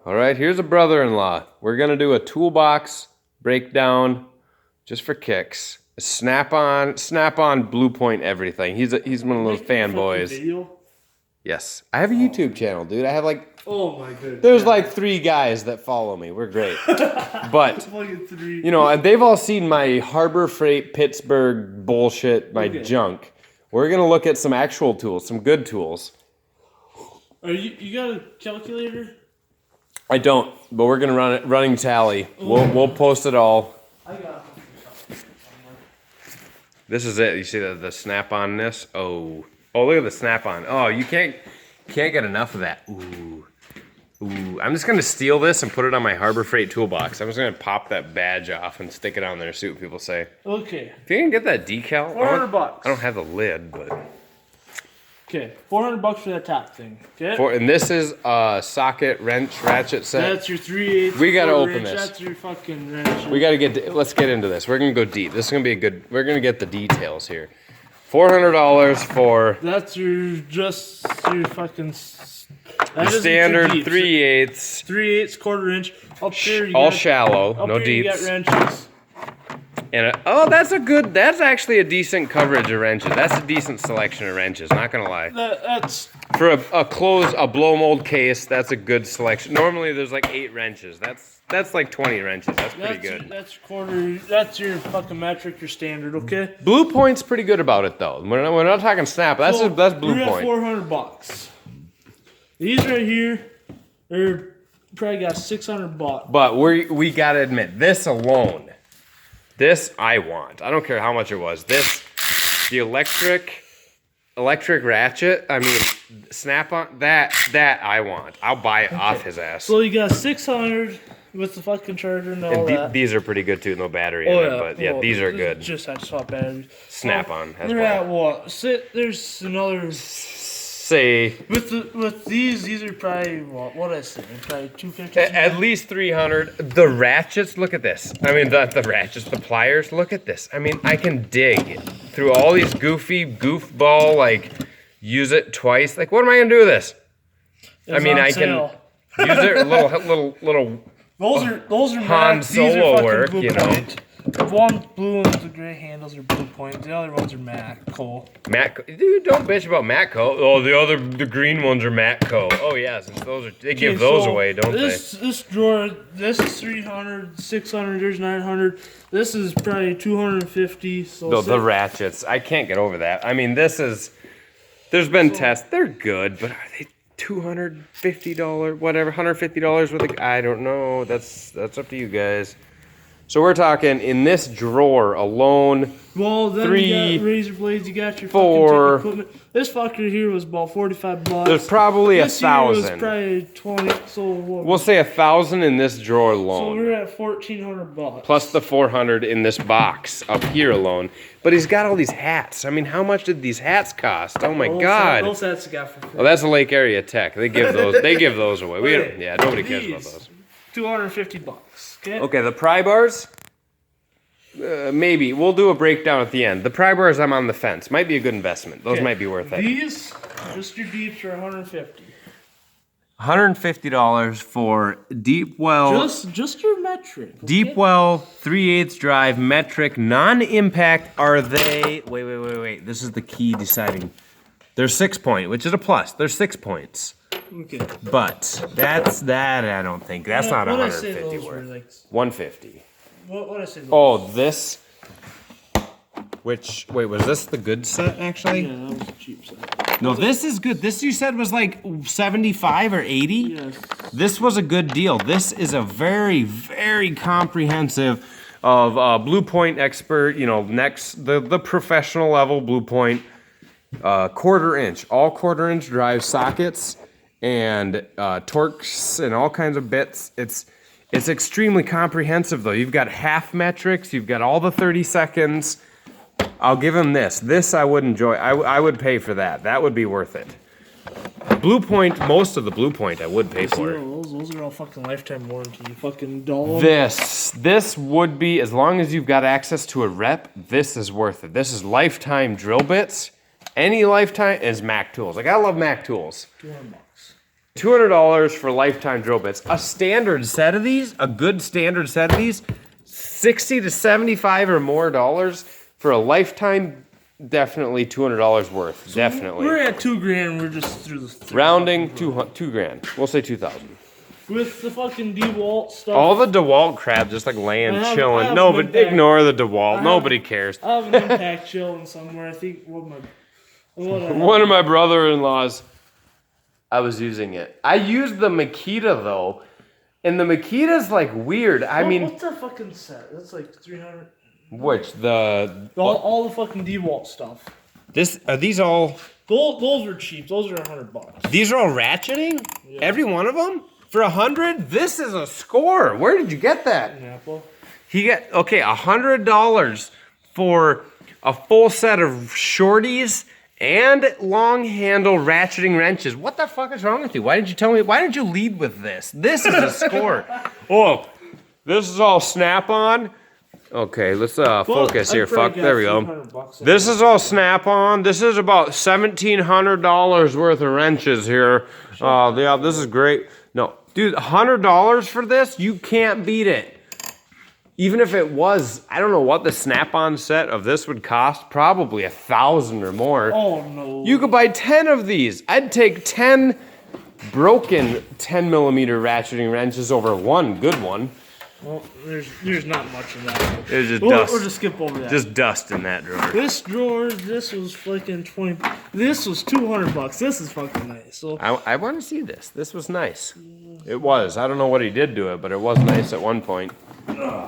All right, here's a brother-in-law. We're gonna do a toolbox breakdown just for kicks. Snap-on, Blue Point, everything. He's one of those fanboys. Yes, I have a YouTube channel, dude. I have like, oh my goodness. There's like 3 guys that follow me. We're great, but you know, and they've all seen my Harbor Freight Pittsburgh bullshit, my junk. We're gonna look at some actual tools, some good tools. You got a calculator? I don't, but we're gonna run it running tally. We'll post it all. I got it. This is it. You see the snap-on this? Oh, look at the snap-on. Oh, you can't get enough of that. Ooh. I'm just gonna steal this and put it on my Harbor Freight toolbox. I'm just gonna pop that badge off and stick it on there. See what people say. Okay. If you can get that decal, $400. I don't have the lid, but. Okay, $400 for that top thing. Okay. And this is a socket wrench ratchet set. That's your 3/8. We gotta open this. That's your fucking wrench. We gotta let's get into this. We're gonna go deep. This is gonna be a good. We're gonna get the details here. $400 for. That's your fucking. The standard 3/8. 3/8 1/4 inch. Up there. All shallow, no deeps. You got wrenches. And that's actually a decent coverage of wrenches. That's a decent selection of wrenches, not gonna lie. That's for a blow mold case, that's a good selection. Normally there's like 8 wrenches. That's like 20 wrenches. That's pretty good. That's your fucking metric, your standard, okay? Blue Point's pretty good about it though. We're not talking snap. That's Blue Point. We're at $400. These right here, they're probably got $600. But we gotta admit, this alone. This I want. I don't care how much it was. The electric ratchet. I mean, snap-on. That I want. I'll buy it off his ass. So you got 600 with the fucking charger and all that. These are pretty good too. No battery in it, but yeah, these are good. Just I swap batteries. Snap-on. They're at what? There's another. Say with these are probably what I say, probably 250. At least 300. The ratchets, look at this. I mean the ratchets, the pliers, look at this. I mean, I can dig through all these goofball, like use it twice. Like, what am I gonna do with this? I mean, I can use it little. Those are Han Solo work, you know. The one blue and the gray handles are Blue Point. The other ones are Matco. Dude, don't bitch about Matco. Oh, the green ones are Matco. Oh yeah, since they give those away, don't they? This drawer, this is 300, 600. There's 900. This is probably 250. So the ratchets, I can't get over that. I mean, there's been tests. They're good, but are they $250? Whatever, $150 worth of? I don't know. That's up to you guys. So we're talking in this drawer alone. Well, then 3, you got razor blades, you got your 4. fucking equipment. This fucker here was about $45. There's probably this 1,000. This probably 20. So what? We'll say 1,000 in this drawer alone. So we're at $1,400. Plus the 400 in this box up here alone. But he's got all these hats. I mean, how much did these hats cost? Oh my God! Those hats I got for free. Oh, that's a Lake Area Tech. They give those. They give those away. Nobody cares about those. $250. Okay, the pry bars, maybe. We'll do a breakdown at the end. The pry bars, I'm on the fence. Might be a good investment. Those might be worth it. These, just your deeps are $150. $150 for deep well. Just your metric. Okay? Deep well, 3/8 drive, metric, non-impact. Are they? Wait. This is the key deciding. They're 6-point, which is a plus. They're 6 points. Okay. But that I don't think. That's not 150 worth. Like, 150. What I say? Oh, this. Wait, was this the good set actually? Yeah, that was the cheap set. No, this is good. This you said was like 75 or 80? Yes. This was a good deal. This is a very, very comprehensive of Blue Point expert, you know, the professional level Blue Point 1/4 inch, all 1/4 inch drive sockets and torques and all kinds of bits. It's extremely comprehensive though. You've got half metrics, you've got all the 30 seconds. I'll give him this. This I would enjoy. I would pay for that. That would be worth it. Blue Point, most of the Blue Point I would pay for. Those are all fucking lifetime warranty. You fucking doll. This would be, as long as you've got access to a rep, this is worth it. This is lifetime drill bits. Any lifetime is Mac Tools. Like, I love Mac Tools. $200. $200 for lifetime drill bits. A standard set of these, a good standard set of these, 60 to 75 or more dollars for a lifetime. Definitely $200 worth. So definitely. We're at $2,000. We're just through the rounding $2,000. We'll say 2,000. With the fucking DeWalt stuff. All the DeWalt crap just like laying, chilling. No, but ignore the DeWalt. Nobody cares. I have an impact chilling somewhere. I think one of my brother-in-laws, I was using it. I used the Makita though, and the Makita's like weird. I mean, what's that fucking set? That's like 300. Which all the fucking DeWalt stuff. Are these all? Those are cheap. Those are $100. These are all ratcheting. Yeah. Every one of them for $100. This is a score. Where did you get that? Apple. He got $100 for a full set of shorties and long handle ratcheting wrenches. What the fuck is wrong with you? Why didn't you tell me? Why didn't you lead with this? This is a score. Oh, this is all Snap-on. Okay, let's focus here. Fuck, there we go. This is all Snap-on. This is about $1,700 worth of wrenches here. Yeah, this is great. No, dude, $100 for this? You can't beat it. Even if it was, I don't know what the Snap-on set of this would cost. Probably $1,000 or more. Oh no. You could buy 10 of these. I'd take 10 broken 10 millimeter ratcheting wrenches over one good one. Well, there's not much in that. There's just dust. We'll just skip over that. Just dust in that drawer. This drawer, this was fucking 20. This was $200. This is fucking nice. So I want to see this. This was nice. It was. I don't know what he did to it, but it was nice at one point. I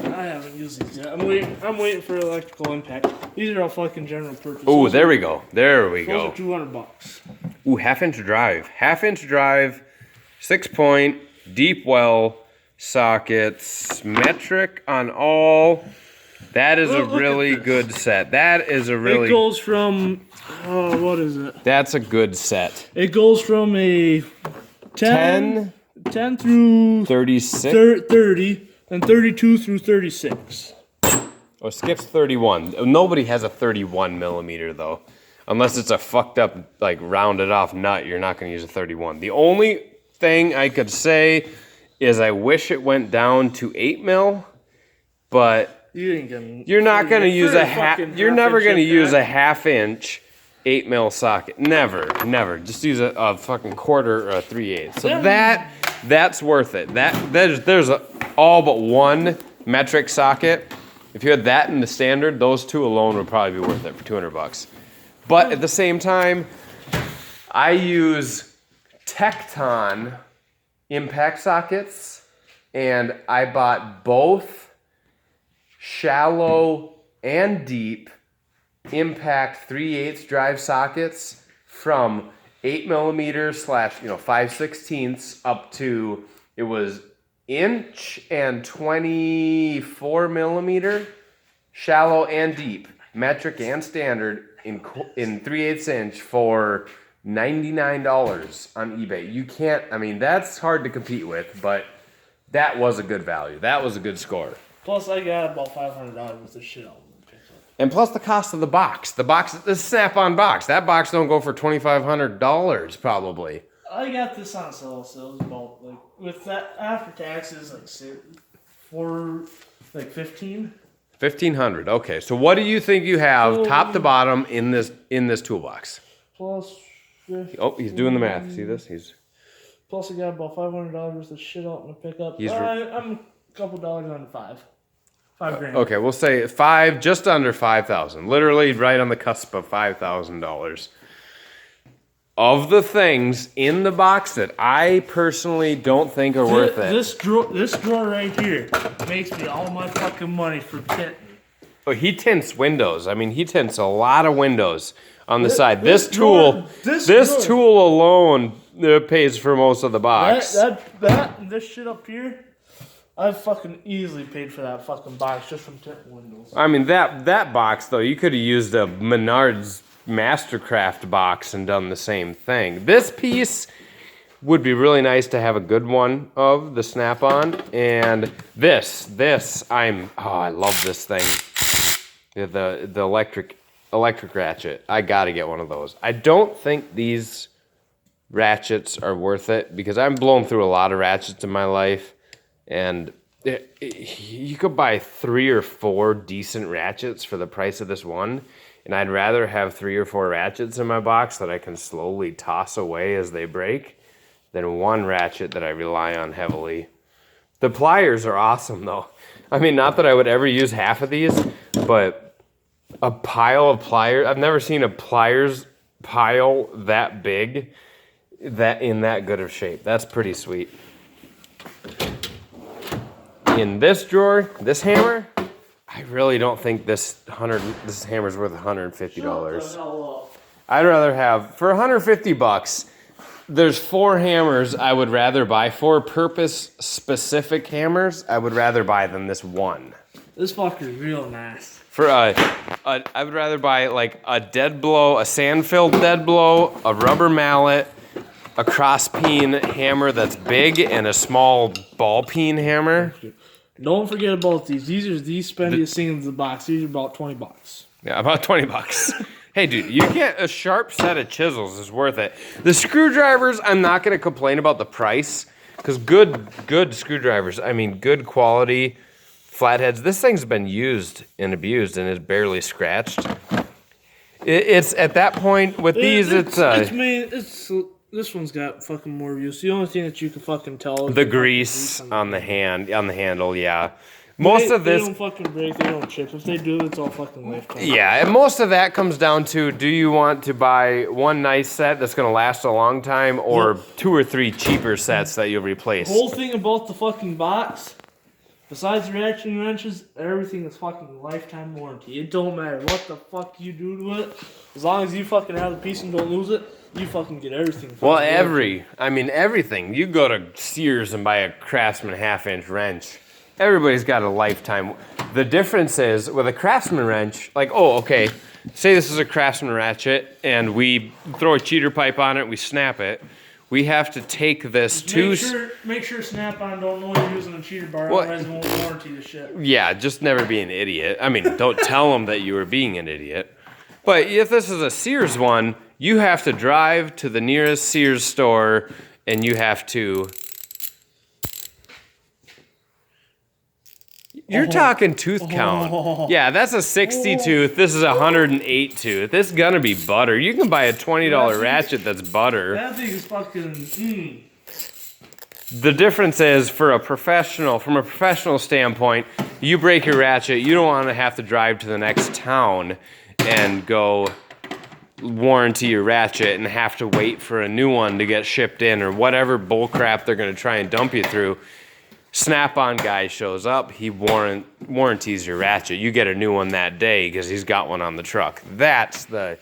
haven't used these yet. I'm waiting for electrical impact. These are all fucking general purpose. Oh, there we go. There we go. Those are $200. Ooh, half-inch drive. Half-inch drive, 6-point, deep well. Sockets, metric on all. That is a really good set. That is a really. It goes from, what is it? That's a good set. It goes from a 10 through 36, 30, and 32 through 36. Oh, skips 31. Nobody has a 31 millimeter though, unless it's a fucked up like rounded off nut. You're not going to use a 31. The only thing I could say is I wish it went down to 8 mil, but you're not going to use a half. You're never going to use a half-inch 8 mil socket. Never. Just use a fucking quarter or a 3/8. So that's worth it. There's all but one metric socket. If you had that in the standard, those two alone would probably be worth it for $200. But at the same time, I use Tecton impact sockets, and I bought both shallow and deep impact 3/8 drive sockets from 8 millimeters / 5/16 up to, it was inch and 24 millimeter shallow and deep, metric and standard in 3/8 inch for $99 on eBay. You can't, that's hard to compete with, but that was a good value. That was a good score. Plus, I got about $500 worth of shit on. And plus the cost of the box. The Snap-on box. That box don't go for $2,500 probably. I got this on sale, so it was about, with that after taxes, for 15. $1,500. Okay, so what do you think you have top to bottom in this toolbox? Plus. Oh, he's doing the math. See this? Plus, I got about $500 worth of shit out in the pickup. I'm a couple dollars under $5,000. Okay, we'll say just under $5,000. Literally right on the cusp of $5,000. Of the things in the box that I personally don't think are worth it. This drawer right here makes me all my fucking money for tinting. Oh, he tints windows. He tints a lot of windows on the side. This tool alone pays for most of the box. This shit up here, I fucking easily paid for that fucking box just from tinting windows. That box though, you could have used a Menards Mastercraft box and done the same thing. This piece would be really nice to have a good one of the Snap-on, and I love this thing. The electric ratchet. I gotta get one of those. I don't think these ratchets are worth it because I've blown through a lot of ratchets in my life, and you could buy 3 or 4 decent ratchets for the price of this one, and I'd rather have 3 or 4 ratchets in my box that I can slowly toss away as they break than one ratchet that I rely on heavily. The pliers are awesome though. I mean, not that I would ever use half of these, but a pile of pliers, I've never seen a pliers pile that big, that in that good of shape. That's pretty sweet. In this drawer, this hammer, I really don't think this hammer's worth $150. I'd rather have, for $150, there's 4 hammers I would rather buy, 4 purpose-specific hammers I would rather buy than this one. This fucker's real nice. For I would rather buy like a dead blow, a sand-filled dead blow, a rubber mallet, a cross peen hammer that's big, and a small ball peen hammer. Don't forget about these. These are the spendiest things in the box. These are about $20. Yeah, about $20. Hey, dude, you get a sharp set of chisels is worth it. The screwdrivers, I'm not going to complain about the price because good screwdrivers. I mean, good quality flatheads. This thing's been used and abused and is barely scratched. It's at that point with these. This one's got fucking more use. The only thing that you can fucking tell is the grease on the handle. Yeah. Most of this, they don't fucking break, they don't chip. If they do, it's all fucking lifetime. Yeah, and most of that comes down to, do you want to buy one nice set that's going to last a long time, or 2 or 3 cheaper sets that you'll replace? The whole thing about the fucking box, besides the ratcheting wrenches, everything is fucking lifetime warranty. It don't matter what the fuck you do to it, as long as you fucking have the piece and don't lose it, you fucking get everything. Well, everything. You go to Sears and buy a Craftsman 1/2-inch wrench. Everybody's got a lifetime. The difference is with a Craftsman wrench, like, say this is a Craftsman ratchet and we throw a cheater pipe on it, we snap it. We have to take this Make sure Snap-on don't know you're using a cheater bar, otherwise they won't warranty the shit. Yeah, just never be an idiot. I mean, don't tell them that you were being an idiot. But if this is a Sears one, you have to drive to the nearest Sears store and you have to... You're talking tooth count. Yeah, that's a 60 tooth. This is a 108 tooth. This is gonna be butter. You can buy a $20 ratchet that's butter. That thing is fucking... The difference is, from a professional standpoint, you break your ratchet, you don't want to have to drive to the next town and go warranty your ratchet and have to wait for a new one to get shipped in or whatever bullcrap they're going to try and dump you through. Snap-on guy shows up, he warranties your ratchet. You get a new one that day because he's got one on the truck. That's the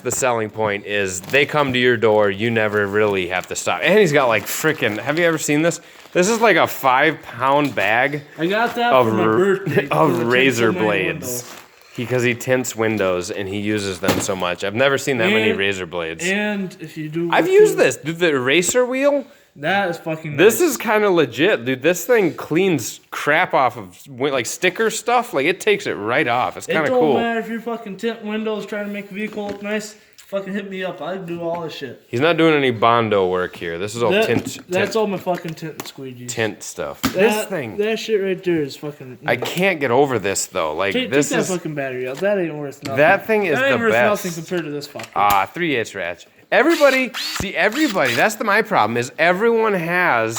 selling point, is they come to your door, you never really have to stop. And he's got like frickin', have you ever seen this? This is like a 5-pound bag I got that for my birthday. Of razor blades. Because he tints windows and he uses them so much. I've never seen that many razor blades. And if you do... I've used this. Dude, the eraser wheel... That is fucking This is kind of legit, dude. This thing cleans crap off of, like, sticker stuff. Like, it takes it right off. It's kind of cool. It don't matter if you're fucking tinting windows trying to make the vehicle look nice. Fucking hit me up. I do all this shit. He's not doing any Bondo work here. This is all tint. That's all my fucking tint and squeegees. Tint stuff. That shit right there is fucking... I can't get over this, though. Like, take that fucking battery out. That ain't worth nothing. That thing is the best. That ain't worth nothing compared to this fucker. 3/8 ratchet. Everybody, that's my problem, is everyone has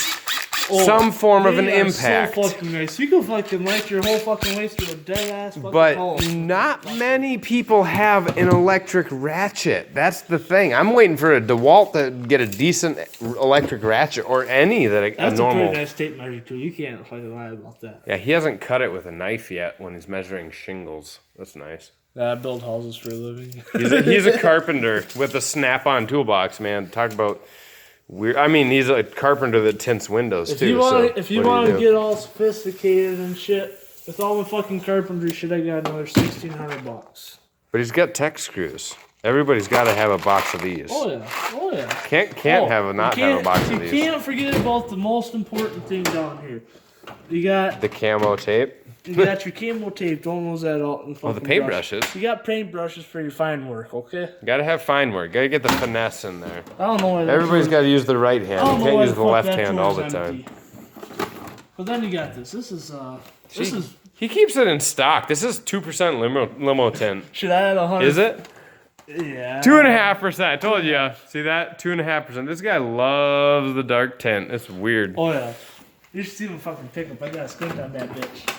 some form of an impact. So fucking nice. You can fucking light your whole fucking way through a dead ass fucking hole. But not many people have an electric ratchet. That's the thing. I'm waiting for a DeWalt to get a decent electric ratchet, or any that That's a normal. a pretty nice tape measure too. You can't fucking lie about that. Yeah, he hasn't cut it with a knife yet when he's measuring shingles. That's nice. I build houses for a living. He's a carpenter with a Snap-on toolbox, man. Talk about weird. I mean, he's a carpenter that tints windows if too. If you want to get all sophisticated and shit, with all the fucking carpentry shit, I got another $1,600. But he's got tech screws. Everybody's got to have a box of these. Oh yeah. Can't have a box of these. You can't forget about the most important thing down here. You got The camo tape. you got your camo tape. Don't lose that out. Oh, the paintbrushes. You got paintbrushes for your fine work, okay? Gotta have fine work. Gotta get the finesse in there. I don't know why that Everybody's tool- got to use the right I hand. don't You know can't why use the fuck left that hand tool all is the time. empty. But then you got this. This is He keeps it in stock. This is 2% limo tint. should I add 100? Is it? Yeah. 2.5%. I told you. See that? 2.5%. This guy loves the dark tint. It's weird. Oh yeah. You should see the fucking pickup. I got a squint on that bitch.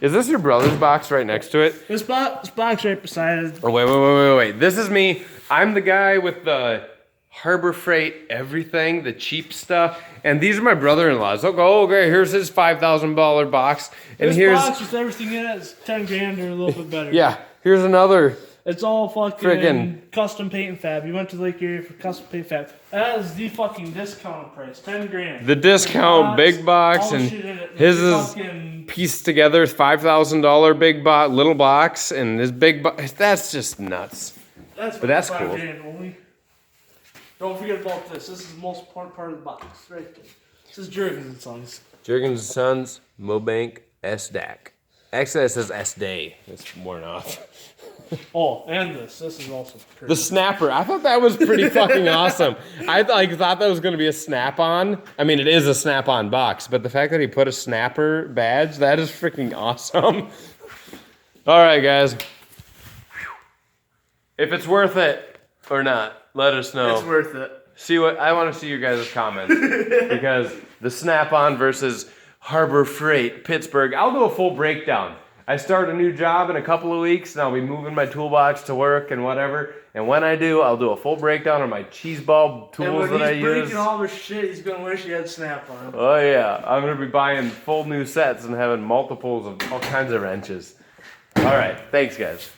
Is this your brother's box right next to it? This box right beside it. Oh, wait. This is me. I'm the guy with the Harbor Freight everything, the cheap stuff. And these are my brother-in-laws. They'll go, okay, here's his $5,000 box. And This here's, box with everything in it is 10 grand or a little bit better. yeah, here's another. It's all fucking Friggin- custom paint and fab. You went to Lake Erie for custom paint fab. That is the fucking discount price. 10 grand. The discount big box, all the and shit in it. his The is fucking- pieced together $5,000 big box, little box, and this big box. That's just nuts. But that's 5 cool. grand only. Don't forget about this. This is the most important part of the box, right there. This is Jurgens and Sons. Jurgens & Sons, Mobank, S-DAC. Actually, it says S-Day. It's worn off. Oh, and this. This is also pretty. The snapper. I thought that was pretty fucking awesome. I thought that was going to be a snap-on. I mean, it is a snap-on box, but the fact that he put a snapper badge, that is freaking awesome. All right, guys. If it's worth it or not, let us know. It's worth it. I want to see your guys' comments because the snap-on versus Harbor Freight Pittsburgh. I'll do a full breakdown. I start a new job in a couple of weeks, and I'll be moving my toolbox to work and whatever. And when I do, I'll do a full breakdown on my cheese ball tools that I And when he's use. breaking all this shit, he's gonna wish he had snap on him. Oh yeah, I'm gonna be buying full new sets and having multiples of all kinds of wrenches. All right, thanks guys.